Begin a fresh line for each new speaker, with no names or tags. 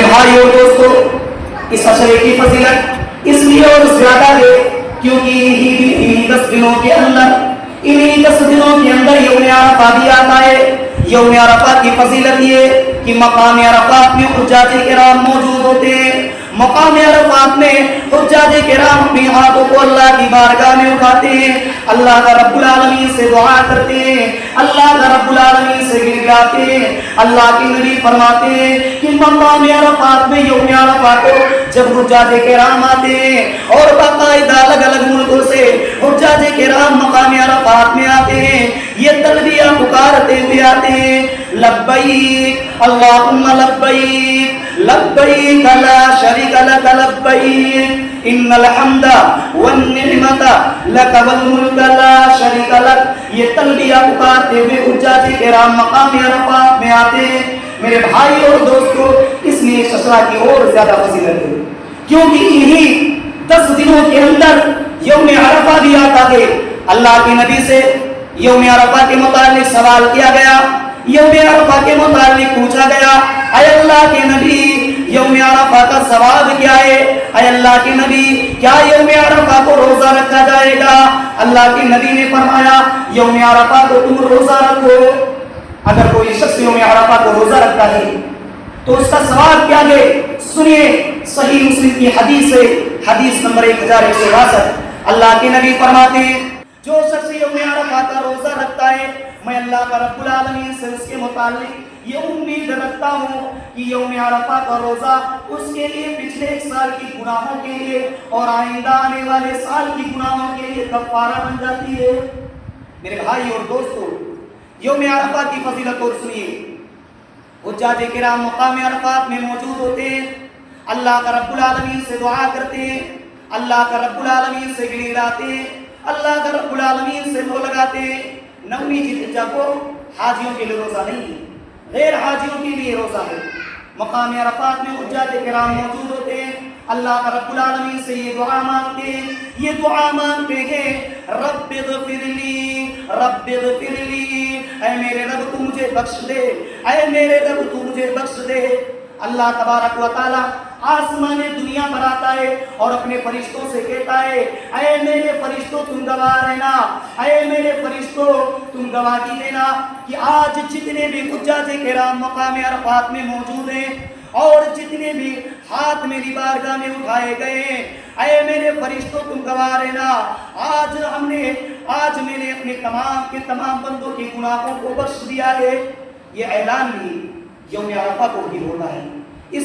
بھائیوں اور دوستوں، اس عشرے کی فضیلت اس لیے اور زیادہ ہے کیونکہ انہی 10 دنوں کے اندر یوم عرفہ بھی آتا ہے۔ یوم عرفہ کی فضیلت یہ کہ مقام عرفات میں حجاج کرام موجود ہوتے ہیں۔ مقام عرفات میں حجاج کرام اپنی ہاتھوں کو اللہ کی بارگاہ میں اٹھاتے ہیں، اللہ کا رب العالمین سے دعا کرتے ہیں، اللہ کا رب العالمین سے گڑگڑاتے ہیں۔ اللہ کے نبی فرماتے ہیں کہ مقام عرفات میں یوم عرفہ کو جب حجاج کرام آتے ہیں اور باقاعدہ الگ الگ ملکوں سے حجاج کرام مقام عرفات میں آتے ہیں، یہ تلبیہ پکارتے ہوئے آتے ہیں، لبیک اللہم لبیک لبیک لا شریک لک لبیک ان الحمد والنعمت لک والملک لا شریک لک۔ یہ تلبیہ پکارتے ہوئے حجاج کرام مقام عرفات میں آتے ہیں۔ میرے بھائی اور دوستو، اس لیے اس عشرہ کی اور زیادہ فضیلت ہے کیونکہ انہی 10 دنوں کے اندر یوم عرفہ بھی آتا ہے۔ اللہ کے نبی سے یوم عرفہ کے متعلق سوال کیا گیا، یوم عرفہ کے متعلق پوچھا گیا، اے اللہ کے نبی یوم عرفہ کا ثواب کیا ہے؟ اے اللہ کے نبی کیا یوم عرفہ کو روزہ رکھا جائے گا؟ اللہ کے نبی نے فرمایا یوم عرفہ کو تم روزہ رکھو۔ اگر کوئی شخص یوم عرفہ کو روزہ رکھتا ہے تو اس کا ثواب کیا ہے؟ سنیے، صحیح مسلم کی حدیث ہے، حدیث نمبر 1162۔ اللہ کے نبی فرماتے ہیں جو شخص یوم عرفہ کا روزہ رکھتا ہے، میں اللہ کا رب العالمین سے اس کے متعلق یہ امید رکھتا ہوں کہ یوم عرفہ کا روزہ اس کے لیے پچھلے 1 سال کی گناہوں کے لیے اور آئندہ آنے والے سال کی گناہوں کے لیے کفارہ بن جاتی ہے۔ میرے بھائی اور دوستو، یوم عرفہ کی فضیلت اور سنیے، حجاج کرام مقام عرفات میں موجود ہوتے ہیں، اللہ کا رب العالمین سے دعا کرتے ہیں، اللہ کا رب العالمین سے گڑگڑاتے ہیں، اللہ کا رب العالمین سے منہ لگاتے ہیں۔ 9ویں ذی الحجہ کو حاجیوں کے لیے روزہ نہیں ہے، غیر حاجیوں کے لیے روزہ ہے۔ مقام عرفات میں حجاج کرام موجود ہوتے ہیں، اللہ کا رب العالمین سے یہ دعا مانگتے ہیں، یہ دعا مانگتے ہیں، رب اغفر لی رب اغفر لی، اے میرے رب تو مجھے بخش دے، اے میرے رب تو مجھے بخش دے۔ اللہ تبارک و تعالی آسمان دنیا پر آتا ہے اور اپنے فرشتوں سے کہتا ہے اے میرے فرشتوں تم گواہ رہنا، اے میرے فرشتوں تم گواہی دینا کہ آج جتنے بھی حجاج کرام مقام عرفات میں موجود ہیں اور جتنے بھی ہاتھ میری بارگاہ میں اٹھائے گئے ہیں، اے میرے فرشتوں تم گواہ رہنا، آج میں نے اپنے تمام کے تمام بندوں کے گناہوں کو بخش دیا ہے۔ یہ اعلان بھی یوم عرفہ کو ہی ہوتا ہے۔ اس